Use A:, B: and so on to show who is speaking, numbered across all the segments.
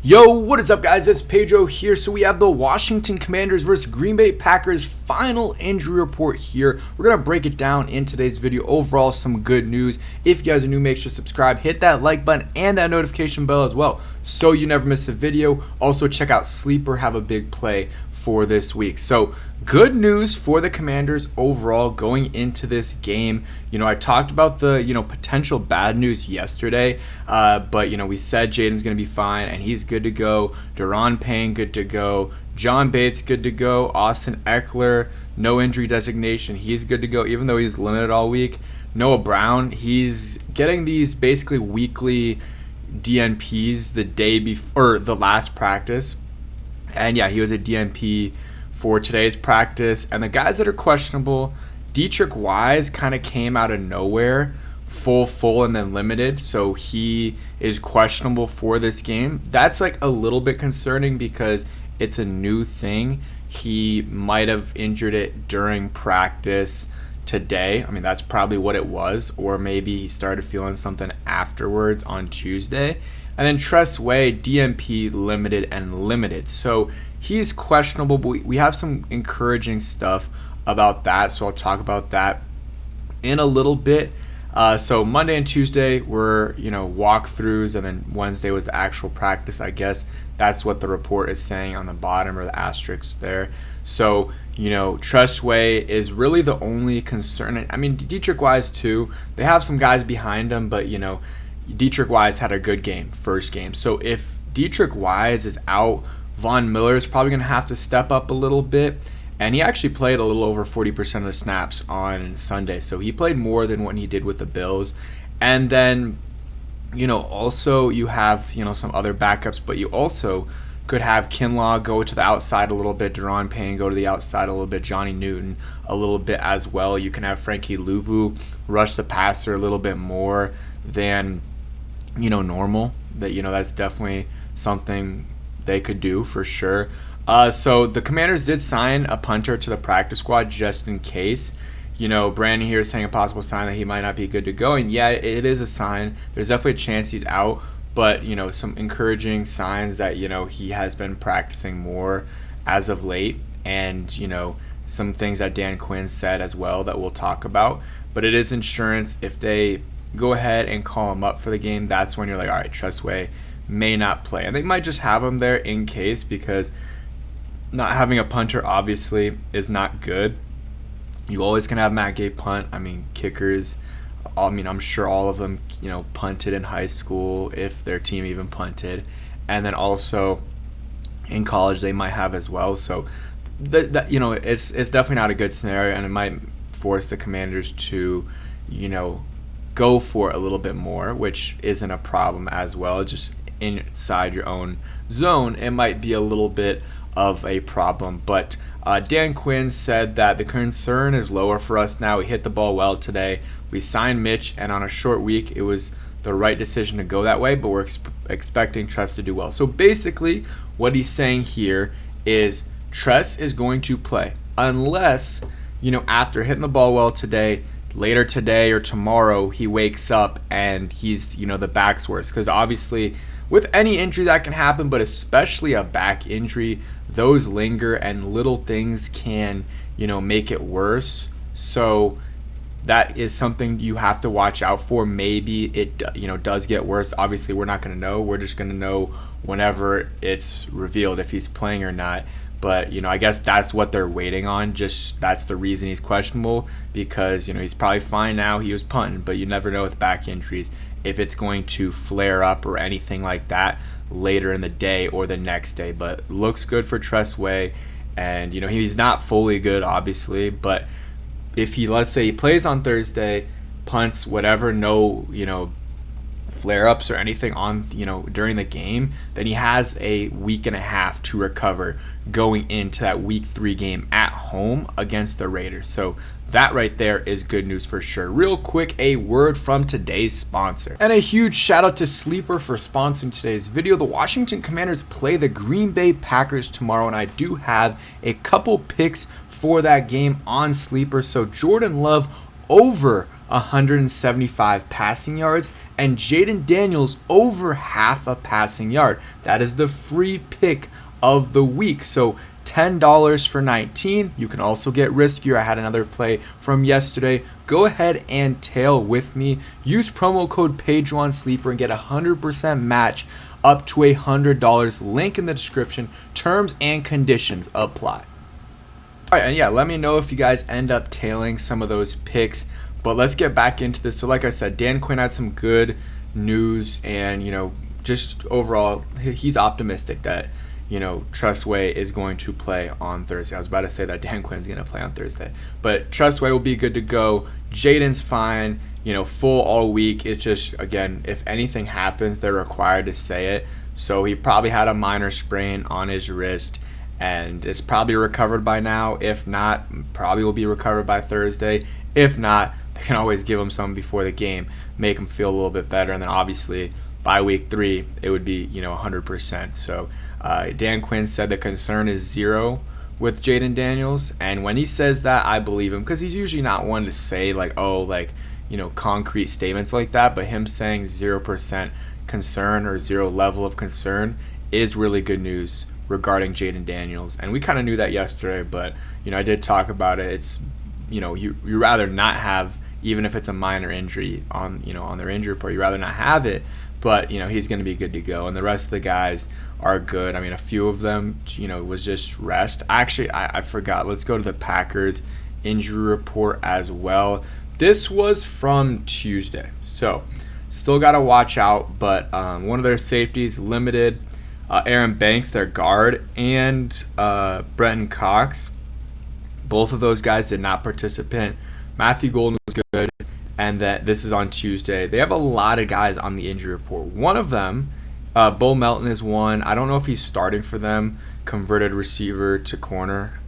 A: Yo, what is up, guys? It's Pedro here. So we have the Washington Commanders versus Green Bay Packers final injury report here. We're going to break it down in today's video. Overall, some good news. If you guys are new, make sure to subscribe, hit that like button and that notification bell as well so you never miss a video. Also, check out Sleeper, have a big play for this week. So good news for the Commanders overall going into this game. I talked about the, potential bad news yesterday, but, we said Jaden's going to be fine and he's good to go. Daron Payne, good to go. John Bates, good to go. Austin Eckler, no injury designation. He's good to go, even though he's limited all week. Noah Brown, he's getting these basically weekly DNPs the day before the last practice. And yeah, he was a DNP for today's practice. And the guys that are questionable, Deatrich Wise kind of came out of nowhere, full, and then limited. So he is questionable for this game. That's like a little bit concerning because it's a new thing. He might have injured it during practice today. I mean, that's probably what it was. Or maybe he started feeling something afterwards on Tuesday. And then Tress Way, DNP, limited. So he's questionable, but we have some encouraging stuff about that. So I'll talk about that in a little bit. So Monday and Tuesday were, walkthroughs, and then Wednesday was the actual practice, I guess. That's what the report is saying on the bottom, or the asterisk there. So, Tress Way is really the only concern. I mean, Deatrich Wise too. They have some guys behind him, but, Deatrich Wise had a good game, first game. So if Deatrich Wise is out, Von Miller is probably going to have to step up a little bit. And he actually played a little over 40% of the snaps on Sunday. So he played more than what he did with the Bills. And then, also you have, some other backups, but you also could have Kinlaw go to the outside a little bit, Daron Payne go to the outside a little bit, Johnny Newton a little bit as well. You can have Frankie Louvu rush the passer a little bit more than normal. That's definitely something they could do for sure. So the Commanders did sign a punter to the practice squad just in case. Brandon here is saying a possible sign that he might not be good to go, and yeah, it is a sign. There's definitely a chance he's out, but some encouraging signs that he has been practicing more as of late, and some things that Dan Quinn said as well that we'll talk about. But it is insurance. If they go ahead and call him up for the game, that's when you're like, all right, Tress Way may not play. And they might just have him there in case, because not having a punter obviously is not good. You always can have Matt Gay punt. I mean, kickers, I'm sure all of them, punted in high school if their team even punted. And then also in college they might have as well. So it's definitely not a good scenario, and it might force the Commanders to, go for it a little bit more, which isn't a problem as well. Just inside your own zone, it might be a little bit of a problem. But Dan Quinn said that the concern is lower for us now. We hit the ball well today. We signed Mitch, and on a short week, it was the right decision to go that way, but we're expecting Tress to do well. So basically, what he's saying here is Tress is going to play unless, after hitting the ball well today, later today or tomorrow, he wakes up and he's, the back's worse. Because obviously, with any injury that can happen, but especially a back injury, those linger and little things can, make it worse. So that is something you have to watch out for. Maybe it, does get worse. Obviously, we're not going to know. We're just going to know whenever it's revealed if he's playing or not. But, I guess that's what they're waiting on. Just that's the reason he's questionable, because, he's probably fine now. He was punting, but you never know with back injuries if it's going to flare up or anything like that later in the day or the next day. But looks good for Tress Way, and, he's not fully good, obviously, but if he, let's say he plays on Thursday, punts, whatever, no, flare-ups or anything on during the game, then he has a week and a half to recover going into that week 3 game at home against the Raiders. So that right there is good news for sure. Real quick, a word from today's sponsor. And a huge shout out to Sleeper for sponsoring today's video. The Washington Commanders play the Green Bay Packers tomorrow, and I do have a couple picks for that game on Sleeper. So Jordan Love over 175 passing yards and Jaden Daniels over half a passing yard. That is the free pick of the week. So $10 for 19. You can also get riskier. I had another play from yesterday. Go ahead and tail with me. Use promo code Pedro on Sleeper and get 100% match up to $100. Link in the description. Terms and conditions apply. All right, and yeah, let me know if you guys end up tailing some of those picks. But let's get back into this. So like I said, Dan Quinn had some good news, and just overall, he's optimistic that Tress Way is going to play on Thursday. I was about to say that Dan Quinn's going to play on Thursday, but Tress Way will be good to go. Jaden's fine, full all week. It's just, again, if anything happens, they're required to say it. So he probably had a minor sprain on his wrist, and it's probably recovered by now. If not, probably will be recovered by Thursday. If not, they can always give him some before the game, make him feel a little bit better, and then obviously by week 3, it would be 100%. So Dan Quinn said the concern is 0 with Jaden Daniels, and when he says that, I believe him, because he's usually not one to say concrete statements like that. But him saying 0% concern or 0 level of concern is really good news regarding Jaden Daniels, and we kind of knew that yesterday. But I did talk about it. It's you rather not have, even if it's a minor injury on their injury report, you rather not have it. But he's going to be good to go, and the rest of the guys are good. I mean, a few of them was just rest. Actually, I forgot. Let's go to the Packers injury report as well. This was from Tuesday, so still got to watch out. But one of their safeties limited, Aaron Banks, their guard, and Brenton Cox. Both of those guys did not participate. Matthew Golden was good. And that this is on Tuesday. They have a lot of guys on the injury report. One of them, Bo Melton, is one. I don't know if he's starting for them. Converted receiver to corner,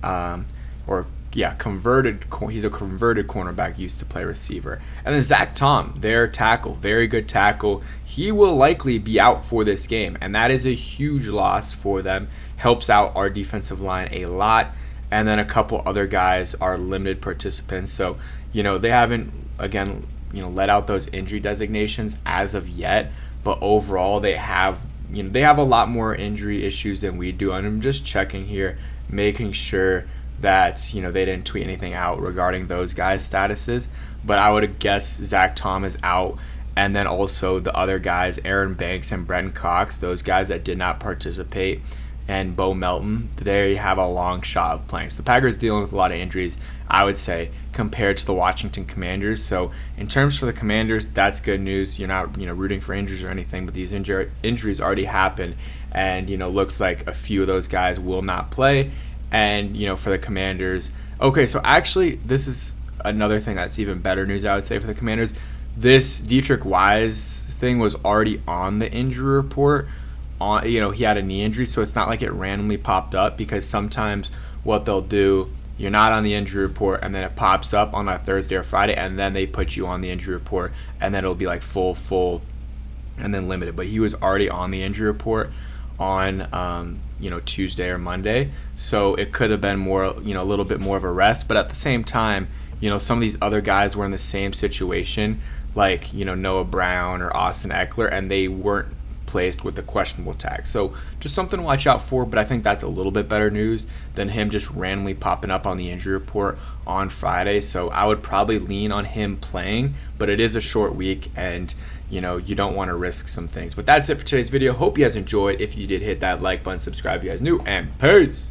A: converted. He's a converted cornerback. Used to play receiver. And then Zach Tom, their tackle, very good tackle. He will likely be out for this game, and that is a huge loss for them. Helps out our defensive line a lot. And then a couple other guys are limited participants. So they haven't, again, let out those injury designations as of yet, but overall they have a lot more injury issues than we do. And I'm just checking here, making sure that they didn't tweet anything out regarding those guys' statuses. But I would guess Zach Tom is out, and then also the other guys, Aaron Banks and Brenton Cox, those guys that did not participate, and Bo Melton, they have a long shot of playing. So the Packers dealing with a lot of injuries, I would say, compared to the Washington Commanders. So in terms for the Commanders, that's good news. You're not rooting for injuries or anything, but these injuries already happened, and looks like a few of those guys will not play. And for the Commanders, okay, so actually this is another thing that's even better news, I would say, for the Commanders. This Dietrich Wise thing was already on the injury report. He had a knee injury, so it's not like it randomly popped up, because sometimes what they'll do, you're not on the injury report, and then it pops up on a Thursday or Friday, and then they put you on the injury report, and then it'll be like full, and then limited. But he was already on the injury report on Tuesday or Monday, so it could have been more, a little bit more of a rest. But at the same time, some of these other guys were in the same situation, like Noah Brown or Austin Eckler, and they weren't placed with the questionable tag. So just something to watch out for, but I think that's a little bit better news than him just randomly popping up on the injury report on Friday. So I would probably lean on him playing, but it is a short week, and you don't want to risk some things. But that's it for today's video. Hope you guys enjoyed. If you did, hit that like button, subscribe if you guys new, and peace.